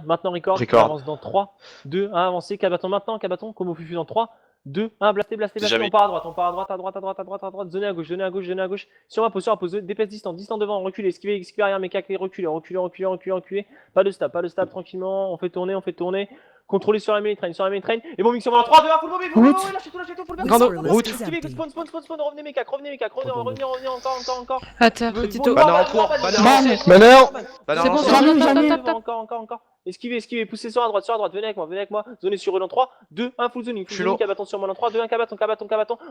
Maintenant, record. On avance dans 3, 2, 1, avancez. Cabaton maintenant, Cabaton. Como Fufu dans 3, 2, 1, blasté. On part à droite, à droite. Zonez à gauche. Sur ma pose, dépêche distant devant, reculez, esquivez arrière, mais caclez, reculez. Pas de stab, tranquillement. On fait tourner. Contrôlez sur la main train. Et bon, mix sur 3, 2, 1, full mobile, lâchez tout, full back. Route. Esquivez, spawn, revenez mes cacs, revenez encore. Attends, petito. Banner en cours, Encore. Esquivez, poussez sur la droite, venez avec moi. Zonez sur eux dans 3, 2, 1, full zoning, Cabaton sur moi dans 3, 2, 1, Cabaton.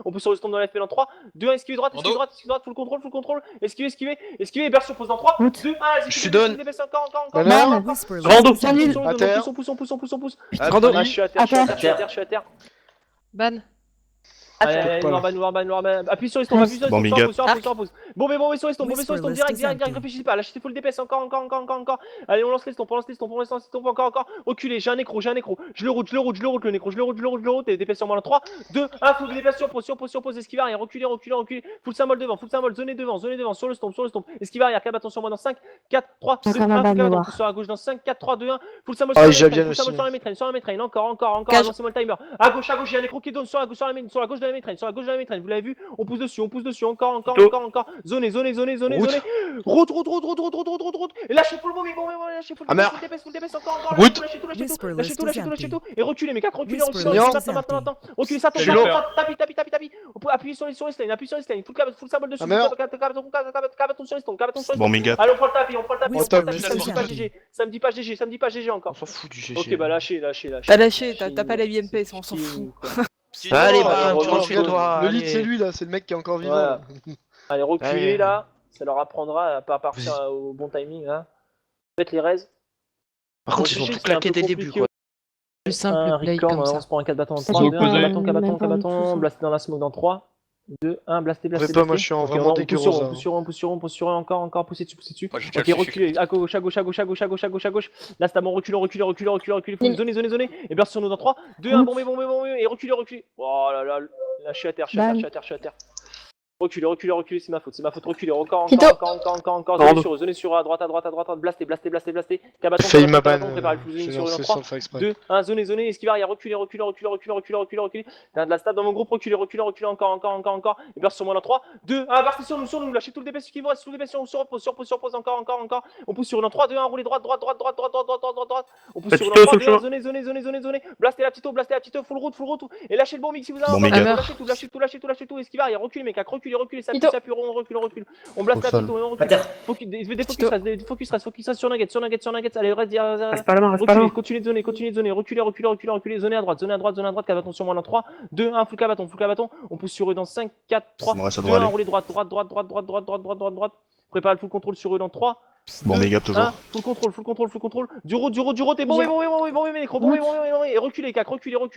On pousse sur le stomp dans la FP dans 3, 2, 1, esquivez droite, full contrôle. Esquivez, et Berce sur pose dans 3, 2, 1, je suis donne. Encore. Rando. On pousse. Rando. Je suis à terre. Ban. Allez, Noirban. Appuie sur les stompes, pause. Bon, mais sur les stompes, direct, réfléchissez pas, lâchez full DPS, encore. Allez, on lance les stompes, encore. Reculez, j'ai un nécro. Je le route, le nécro, je le route, et DPS sur moi dans 3, 2, 1, full DPS sur pause, esquive arrière, reculez. Full symbole devant, zonez devant, sur le stomp. Esquive arrière, Cabaton sur moi dans 5, 4, 3, 2, 1, Cabaton sur la gauche dans 5, 4, 3, 2, 1, full symbole sur la métraine, encore, avancez-moi le timer. À gauche, j'ai un nécro qui donne sur la gauche de la métraine, vous l'avez vu, on pousse dessus, encore. Zonez. Route. Et lâchez full moving, full DPS, encore. Route. Lâchez tout. Et reculez, mes 4, reculez, maintenant. Reculez, ça tombe. Tapis. On peut appuyer sur les slains, full symbole dessus. Cabaton sur les stones, Bon, méga. Allez, on prend le tapis. Ça me dit pas GG encore. On s'en fout du GG. Ok, bah lâchez. T'as lâché, t'as pas la UMP, ça on s'en fout. Allez, tu rentres chez toi. Le lead c'est lui là, c'est le mec qui est encore vivant. Voilà. Allez, reculez là, ça leur apprendra à pas partir au bon timing là. Faites les raises. Par contre, ils ont tout claqué dès le début quoi. Plus simple play record, comme ça. on se prend un 4 bâtons dans 3, 2, 1, Cabaton, blasté dans la smoke dans 3, 2, 1, blasté. Moi je suis en vraiment dégueulasse. On pousse sur eux, encore, poussez dessus. Ok, reculez, à gauche. Là, c'est à bon, reculez. Zonez. Et burst sur nous dans 3, 2, 1, bon, et reculez. Oh là, je suis à terre. Reculez, c'est ma faute, reculez, encore, zonez sur à droite, blasté, Cabaton, failli ma ban, préparez le full zoning sur eux dans 3, 2, 1, zonez, esquive arrière, reculez, t'as de la stab dans mon groupe, reculez, encore, et burst sur moi dans 3, 2, 1, burst sur nous, lâchez tout le DPS qui vous reste, sur pause, encore, on pousse sur eux dans 3, 2, 1, roulez droite, on pousse sur eux dans 3, 2, 1, zonez, blastez la petite, full route, et lâchez le bon mix si vous avez lâchez tout, esquive arrière, reculez, mec, reculez, ça appuie, on recule. On blast la petite, on recule. Des focus reste sur Nuggets, allez, reste pas la main, continue de zoner, reculez, zonez à droite, Cabaton sur moi dans 3, 2, 1, full Cabaton, on pousse sur eux dans 5, 4, 3, 2, 1, roulez droite, préparez le full contrôle sur eux dans 3, Bon, méga toujours. Full contrôle. Du route, et bon, mais nécro, et reculez, cac, reculez. Encore,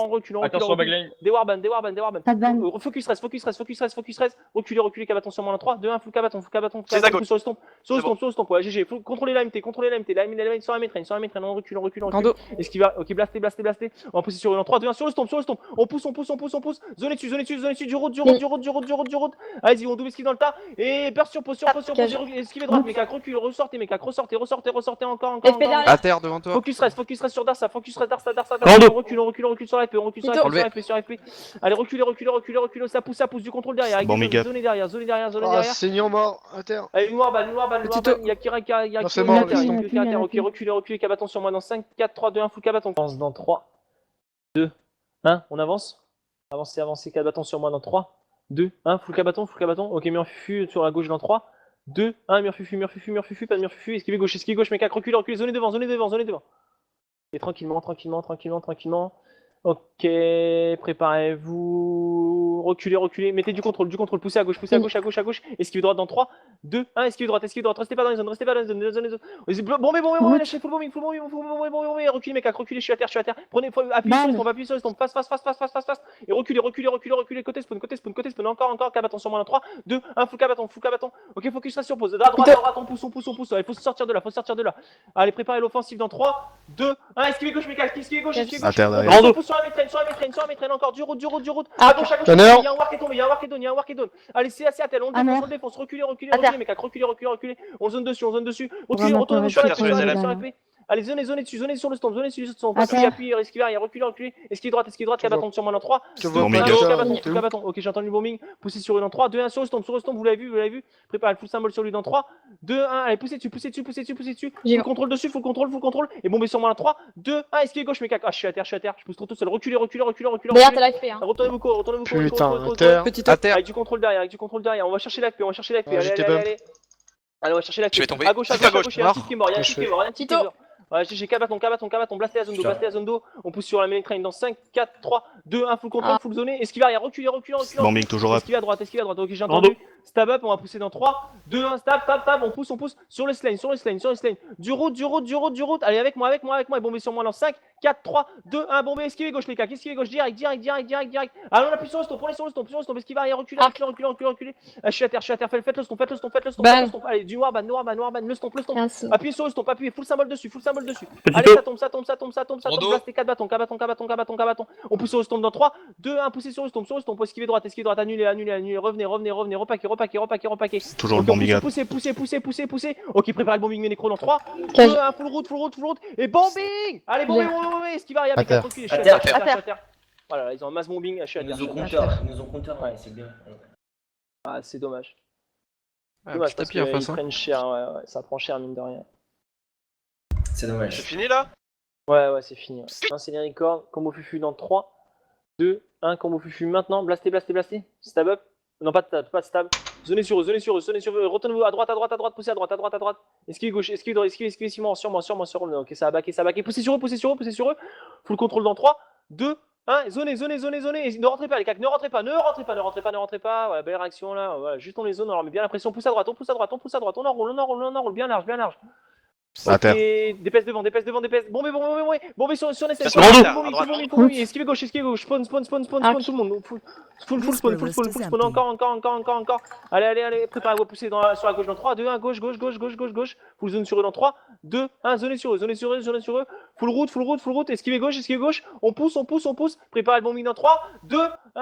recule. Attention, backline. Des warban. Focus reste. Reculez, Cabaton sur moi en 3, 2, 1, full Cabaton, sur le stomp, ouais, GG, contrôlez la MT, la MT sur la métraine, on recule. Esquive, ok, blasté. On va pousser sur eux en 3, 2, 1, sur le stomp. On pousse. Zonez dessus, du route. Allez-y, on double esquive dans le tas. Et burst sur pause, esquivez droite, mes cacs, reculez, ressortez, encore. À terre devant toi. Focus reste sur Darsa, on recule sur la FP, sur FP. Allez, reculez, ça pousse du contrôle derrière, avec des zones derrière. Ah, saignant mort, à terre. Allez, Noirban, il y a Kira, ok, reculez, Cabaton sur moi dans 5, 4, 3, 2, 1, full Cabaton. On avance dans 3, 2, 1, on avance. Avancez, Cabaton sur moi dans 3, 2, 1, full Cabaton, ok, Murfufu sur la gauche dans 3, 2, 1, Murfufu, pas de Murfufu, esquivez gauche, mes cacs, reculez, zonez devant. Et tranquillement. Ok, préparez-vous, reculez, mettez du contrôle, poussez à gauche, esquivez droite dans 3, 2, 1, esquivez droite, restez pas dans les zones, Bon, mais lâchez full moving, reculez mes cacs, reculez, je suis à terre, prenez, appuyez sur les stompes, face, et reculez, côté spawn, encore, Cabaton sur moi dans 3, 2, 1, full Cabaton, ok, focus reste sur pause, à droite, on pousse, il faut sortir de là, allez, préparez l'offensive dans 3, 2, 1, esquivez gauche, mes cacs, À terre derrière. sur la métraine, encore, du route. Ah, À gauche, Tonnerre. il y a un war qui est tombé, il y a un war qui est down. Allez, c'est assez à tel, on le défonce, reculez, mes cacs, reculez. On zone dessus. Reculez, retournez sur la FP. Allez, zonez dessus, zonez sur le stomp. Appuie, esquive arrière, reculez. Esquive droite, cabaton sur moi dans 3. Cabaton. Ok, j'ai entendu le bombing. Poussez sur eux dans 3, 2, 1 sur le stomp. Vous l'avez vu. Préparez le full symbole sur lui dans 3, 2, 1. Allez, poussez dessus. Full contrôle dessus, full contrôle. Et bombez sur moi dans 3, 2, 1. Esquive gauche, mes cacs. Ah, je suis à terre. Je pousse trop tout seul. Reculez. Derrière, t'as l'AFP, hein. Retournez-vous. Putain, à terre. Petit À terre. Avec du contrôle derrière. On va chercher l'AFP. Ouais, j'étais bump. Allez, on va chercher l'AFP. Je vais tomber. À gauche, il y a un type qui est mort. Il y a un type qui est mort. Tito. Ouais, j'ai cabaton, blastez la zone d'eau, on pousse sur la main train dans 5, 4, 3, 2, 1, full contrôle, full zoné, esquive arrière, reculez. Bombing toujours up. Esquive à droite, ok, j'ai entendu. Stab up, on va pousser dans 3, 2, 1, stab, on pousse, sur les slanes, du route, allez avec moi, et bombez sur moi dans 5, 4, 3, 2, 1, bombez, esquivez gauche les cacs, direct. Allez, on appuie sur le stop, prenez sur le stop, esquive arrière, reculez. Je suis à terre, faites le stop. Allez, du noir ban, le stop. Appuyez sur le stop, full symbole dessus. Allez, ça tombe, blastez 4 bâtons. On pousse sur le stomp dans 3, 2, 1, poussez sur le stomp, esquiver droite, annulez, revenez, repaquez. Toujours le Ok, bombing up. poussez. Ok, préparez le bombing Ménécro dans 3, 2, 1, full route, et bombing. Allez, bombing, esquive arrière avec 4 reculés, je suis à terre. Voilà, ils ont un mass bombing, je suis à terre. Ils nous ont compteur, Ouais. c'est bien. Ah, c'est dommage. Petit tapis en Ils face. prennent cher, ouais, ça prend cher mine de rien. C'est dommage. C'est fini là? Ouais, c'est fini. Un c'est les records, combo fufu dans 3, 2, 1, combo fufu maintenant, blastez. Stab up. Non, pas de stab. Zonez sur eux. Retournez-vous à droite, poussez à droite. Esquive gauche, esquive sur moi. Ok, ça a backé. Poussez sur eux. Full contrôle dans 3, 2, 1, zonez. Et ne rentrez pas, les cacs, ne rentrez pas. Ouais, belle réaction là. Voilà, juste on les zone, on leur met bien la pression. On pousse à droite. On enroule bien large. À terre. Dépêche devant. Bombez sur les scènes. Brando. Esquive gauche. Spawn tout le monde. Full spawn. Encore. Allez. Préparez-vous à pousser sur la gauche dans 3, 2, 1, gauche. Full zone sur eux dans 3, 2, 1, zonez sur eux. Full route. Esquivez gauche. On pousse. Préparez le bombing dans 3, 2, 1.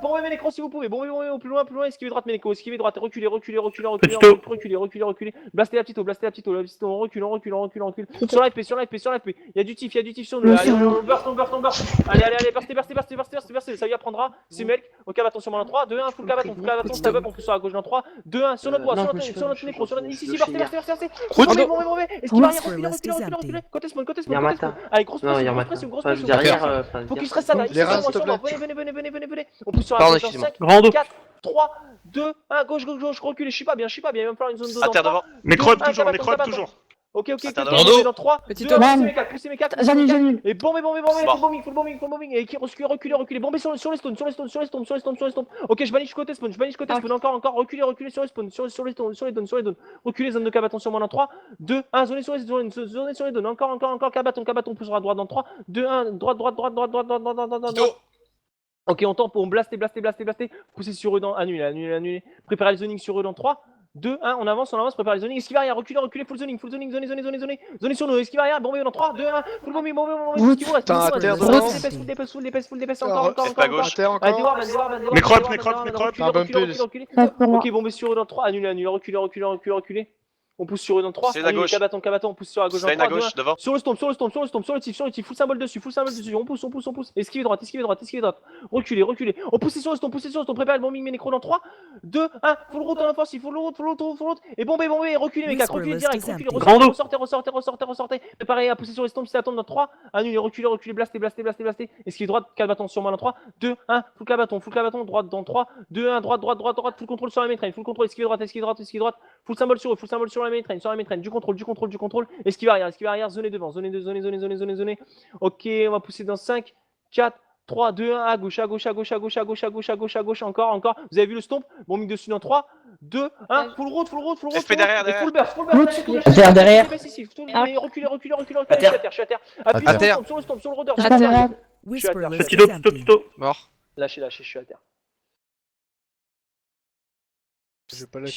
Bombez Ménécro si vous pouvez. Bombez au plus loin. Esquivez droite Ménécro. Reculez. Blastez la petite eau. On recule. Sur la FP. Il y a du tif sur nous. Allez, on burst. Allez, burstez. Ça lui apprendra. C'est Melk. Ok, attention, dans 3, 2, 1, full cabaton. Stab up, on pousse sur la gauche dans 3, 2, 1, sur notre droit, sur notre Ménécro. Ici, burstez. Bombez. Esquive arrière, reculez. Côté spawn. Allez, grosse pression. Faut qu'il se reste ça là. Venez. On pousse sur la gauche dans 5, 4, 3, 2, 1, gauche, reculez. Je suis pas bien. Il va me falloir une zone 2 dans 3. Mais crop toujours. Ok, Brando. dans 3, Petit 2, 1, top. poussez mes 4. J'annule. Et bombez, full bombing. Et qui reculez. Bombez sur les stones. Ok, je bannis côté spawn. Encore. Reculez sur les spawns. Sur les dons. Reculez, zone de cabaton sur moi dans 3, 2, 1, zonez sur les dons. Encore, cabaton poussera à droite dans 3, 2, 1, droite. Ok, on blastez. Poussez sur eux dans. Annulez. Préparez le zoning sur eux dans 3, 2, 1, on avance, préparez le zoning, esquive arrière, reculez, full zoning, zonez sur nous, esquive arrière, bombez dans 3, 2, 1, full bombing, esquive, full dépêche, encore, allez, des warban, Mais crop. ok, bombez sur eux dans 3, annulez, reculez, on pousse sur eux dans 3, c'est la gauche. Cabaton, on pousse sur la gauche dans 3, 2, 1, sur le stomp, sur le tif, full symbole dessus, on pousse, esquive droite, reculez, on pousse sur le stomp, préparez le bombing Ménécro dans 3, 2, 1, full route en offensive, full route, et bombez, reculez mes gars, reculez direct, ressortez, préparez à pousser sur les stompes si ça tombe dans 3, annulez, reculez, blastez, esquive droite, cabaton sur moi dans 3, 2, 1, full cabaton, droite dans 3, 2, 1, droite, full contrôle sur la main train, full contrôle, esquive droite, full symbole sur la main train, du contrôle, esquive arrière, zonez devant, zonez. Ok, on va pousser dans 5, 4, 3, 2, 1, à gauche, encore. Vous avez vu le stomp, bombing dessus dans 3, 2, 1, full route, FP derrière. et full burst, Derrière. Reculez, je suis à terre. Appuyez sur le stomp, sur le rôdeur. Tito. Mort. Lâchez, je suis à terre. J'ai pas lâché.